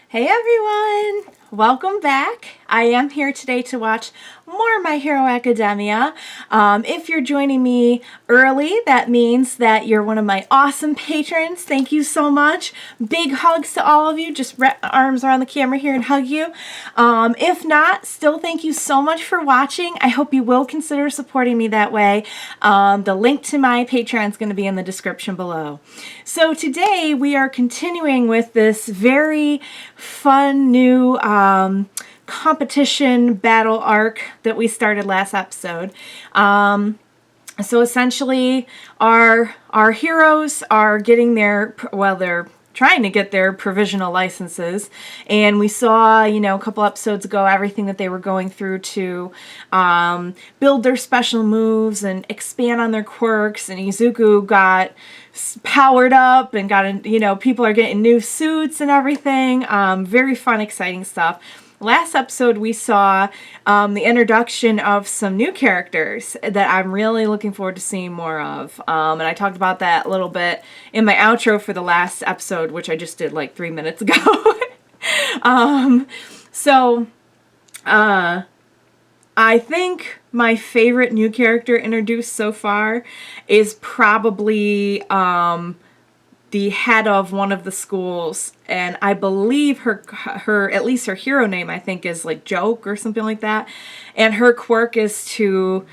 Hey everyone! Welcome back. I am here today to watch more My Hero Academia. If you're joining me early, that means that you're one of my awesome patrons. Thank you so much. Big hugs to all of you. Just wrap my arms around the camera here and hug you. If not, still thank you so much for watching. I hope you will consider supporting me that way. The link to my Patreon is going to be in the description below. So today we are continuing with this very fun new competition battle arc that we started last episode. So essentially our heroes are getting their, well, they're trying to get their provisional licenses, and we saw, you know, a couple episodes ago everything that they were going through to build their special moves and expand on their quirks, and Izuku got powered up and got, you know, people are getting new suits and everything. Very fun, exciting stuff. Last episode we saw the introduction of some new characters that I'm really looking forward to seeing more of. And I talked about that a little bit in my outro for the last episode, which I just did like 3 minutes ago. I think my favorite new character introduced so far is probably the head of one of the schools, and I believe her at least her hero name, I think, is like Joke or something like that, and her quirk is to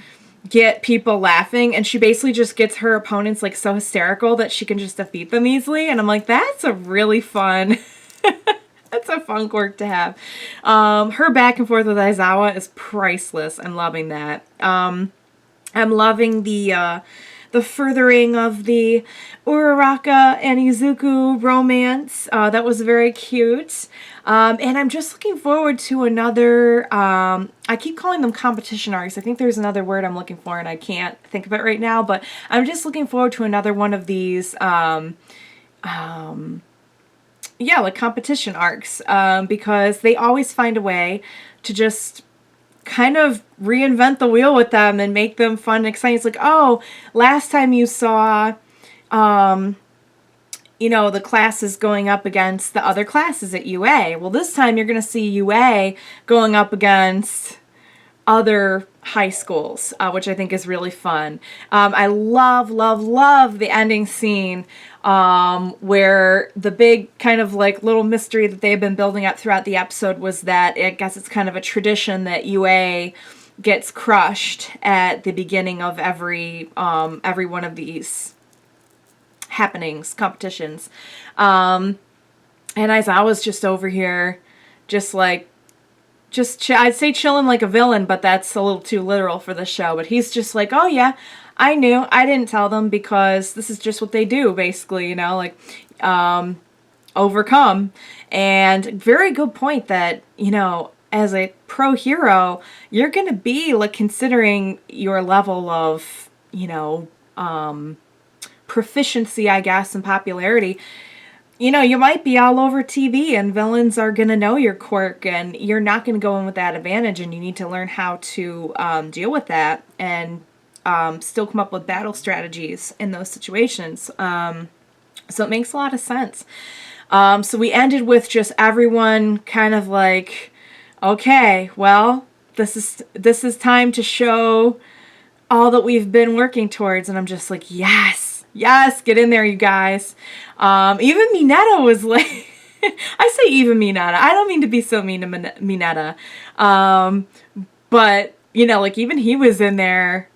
get people laughing, and she basically just gets her opponents like so hysterical that she can just defeat them easily, and I'm like, that's a really fun that's a fun quirk to have. Her back and forth with Aizawa is priceless. I'm loving that. I'm loving the furthering of the Uraraka and Izuku romance. That was very cute. And I'm just looking forward to another, I keep calling them competition arcs. I think there's another word I'm looking for and I can't think of it right now, but I'm just looking forward to another one of these, yeah, like competition arcs, because they always find a way to just kind of reinvent the wheel with them and make them fun and exciting. It's like, oh, last time you saw, you know, the classes going up against the other classes at UA. Well, this time you're going to see UA going up against other high schools, which I think is really fun. I love, love, love the ending scene where the big kind of like little mystery that they've been building up throughout the episode was that I guess it's kind of a tradition that UA gets crushed at the beginning of every one of these happenings, competitions. And I was just over here, just like, I'd say chilling like a villain, but that's a little too literal for the show. But he's just like, oh yeah, I knew. I didn't tell them because this is just what they do, basically, you know, like, overcome. And very good point that, you know, as a pro hero, you're going to be like considering your level of, you know, proficiency, I guess, and popularity. You know, you might be all over TV and villains are going to know your quirk and you're not going to go in with that advantage, and you need to learn how to deal with that and still come up with battle strategies in those situations. So it makes a lot of sense. So we ended with just everyone kind of like, okay, well, this is time to show all that we've been working towards. And I'm just like, yes. Yes, get in there, you guys. Even Mineta was like, I say even Mineta. I don't mean to be so mean to Mineta. But, you know, like even he was in there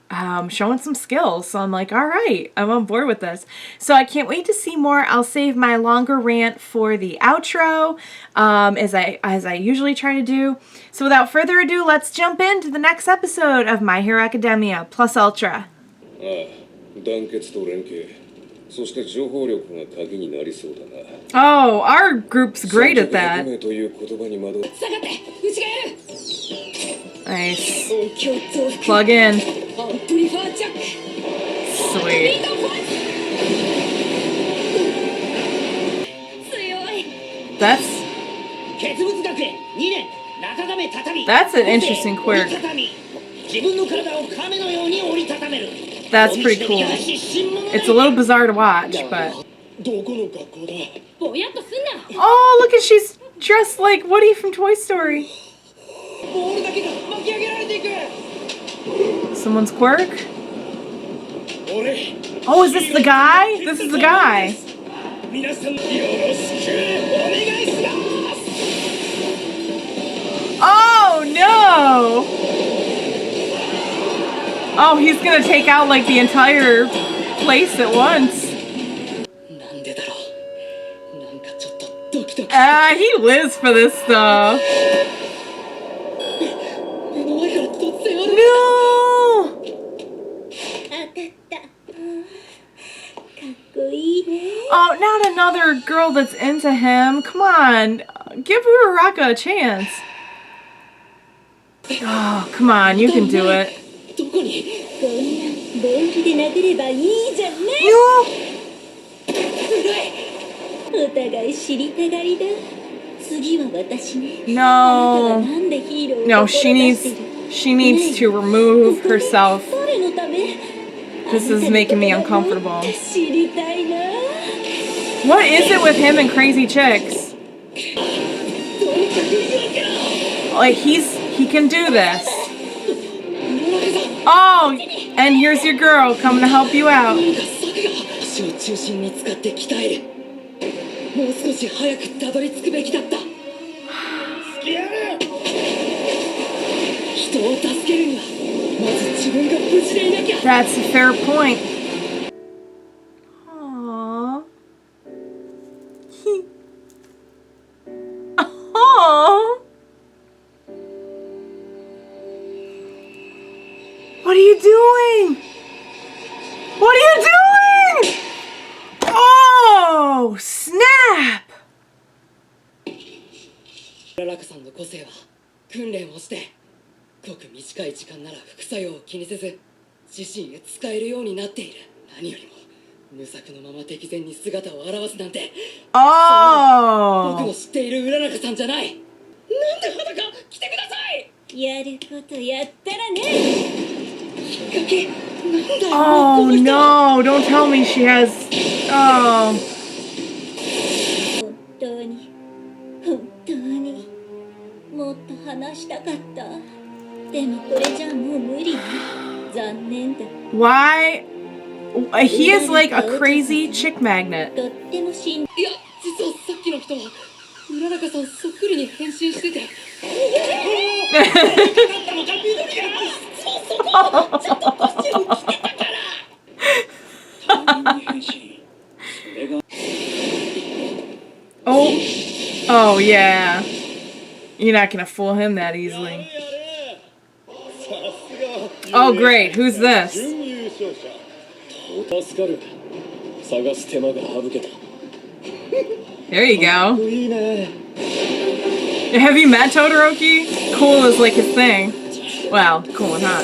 showing some skills. So I'm like, all right, I'm on board with this. So I can't wait to see more. I'll save my longer rant for the outro, as I usually try to do. So without further ado, let's jump into the next episode of My Hero Academia Plus Ultra. Oh, our group's great at that. Nice. Plug in. Sweet. That's an interesting quirk. That's pretty cool. It's a little bizarre to watch, but... Oh, look at Dressed like Woody from Toy Story. Someone's quirk? Oh, is this the guy? This is the guy. Oh, no! Oh, he's gonna take out, like, the entire place at once. He lives for this stuff. No! Oh, not another girl that's into him. Come on. Give Uraraka a chance. Oh, come on. You can do it. No. No, she needs to remove herself. This is making me uncomfortable. What is it with him and crazy chicks? Like, he can do this. Oh, and here's your girl coming to help you out. That's a fair point. Aww. Aww. What are you doing? What are you doing? Oh, snap! ごく短い時間なら副作用を気にせず自身へ使えるようになっている。何よりも無策のまま敵前に姿を現すなんて。僕の知っている浦中さんじゃない。なんで裸来てください。やることやったらね。きっかけなんだよ。Oh no! Don't tell me she has. Oh. 本当にもっと話したかった。 Why? He is like a crazy chick magnet. Oh yeah. You're not gonna fool him that easily. Oh great, who's this? There you go. Have you met Todoroki? Cool is like his thing. Well, cool and hot.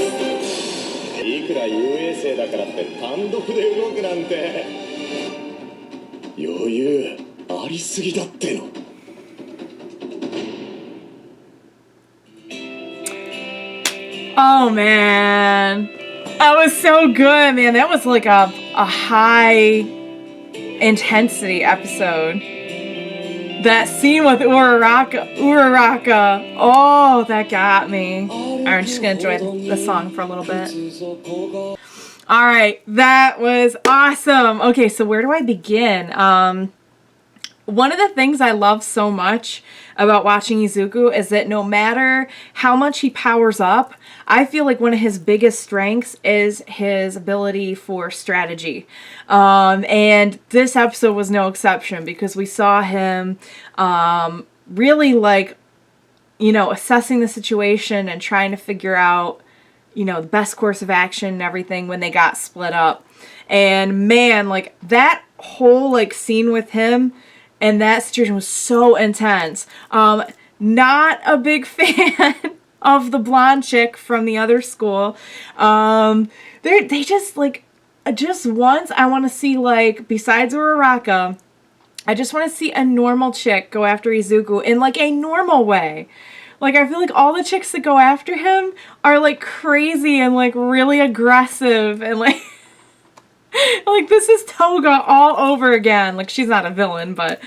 Oh man, that was so good, man. That was like a high intensity episode. That scene with Uraraka, oh, that got me. I'm just gonna enjoy the song for a little bit. All right, that was awesome. Okay, so where do I begin? One of the things I love so much about watching Izuku is that no matter how much he powers up, I feel like one of his biggest strengths is his ability for strategy. And this episode was no exception because we saw him really like, you know, assessing the situation and trying to figure out, you know, the best course of action and everything when they got split up. And man, like that whole like scene with him and that situation was so intense. Not a big fan of the blonde chick from the other school. They just like, just once I want to see like, besides Uraraka, I just want to see a normal chick go after Izuku in like a normal way. Like I feel like all the chicks that go after him are like crazy and like really aggressive and like Like, this is Toga all over again. Like, she's not a villain, but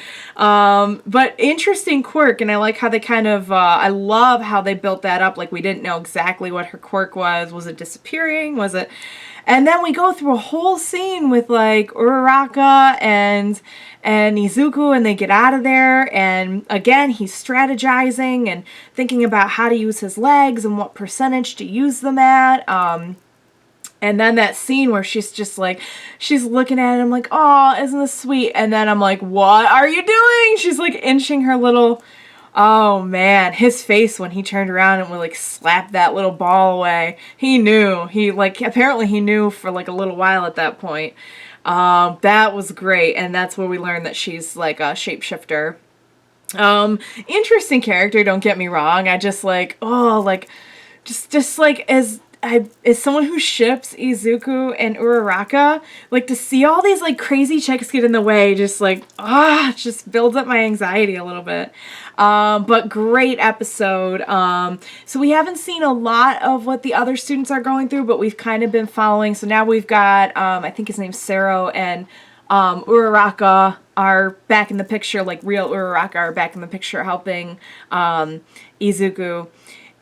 interesting quirk, and I like how they kind of, I love how they built that up. Like, we didn't know exactly what her quirk was. Was it disappearing? Was it... And then we go through a whole scene with, like, Uraraka and Izuku, and they get out of there, and again, he's strategizing and thinking about how to use his legs and what percentage to use them at. And then that scene where she's just like, she's looking at him like, oh, isn't this sweet? And then I'm like, what are you doing? She's like inching her little, oh man, his face when he turned around and would like slap that little ball away. He knew. He like, apparently he knew for like a little while at that point. That was great. And that's where we learned that she's like a shapeshifter. Interesting character, don't get me wrong. I just like, oh, like, just like as someone who ships Izuku and Uraraka, like to see all these like crazy chicks get in the way, just like, just builds up my anxiety a little bit. But great episode. So we haven't seen a lot of what the other students are going through, but we've kind of been following. So now we've got, I think his name's Sero and Uraraka are back in the picture, like real Uraraka are back in the picture helping Izuku.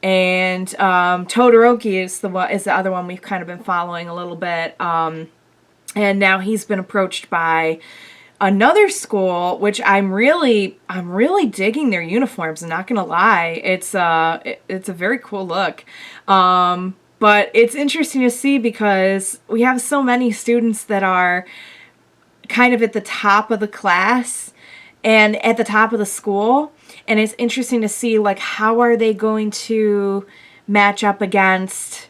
And Todoroki is the other one we've kind of been following a little bit. And now he's been approached by another school, which I'm really digging their uniforms. I'm not gonna lie, it's a very cool look. But it's interesting to see because we have so many students that are kind of at the top of the class and at the top of the school. And it's interesting to see, like, how are they going to match up against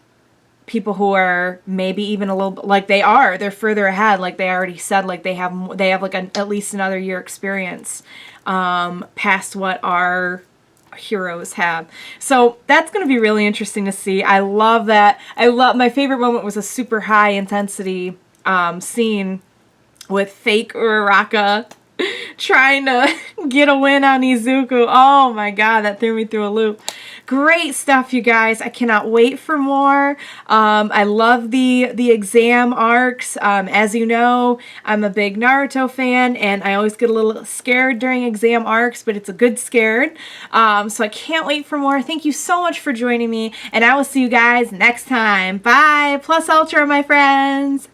people who are maybe even a little, like they're further ahead. Like they already said, like they have like at least another year experience past what our heroes have. So that's going to be really interesting to see. I love that. My favorite moment was a super high intensity scene with fake Uraraka trying to get a win on Izuku. Oh my god, that threw me through a loop. Great stuff, you guys. I cannot wait for more. I love the exam arcs. As you know, I'm a big Naruto fan, and I always get a little scared during exam arcs, but it's a good scared. So I can't wait for more. Thank you so much for joining me, and I will see you guys next time. Bye! Plus Ultra, my friends!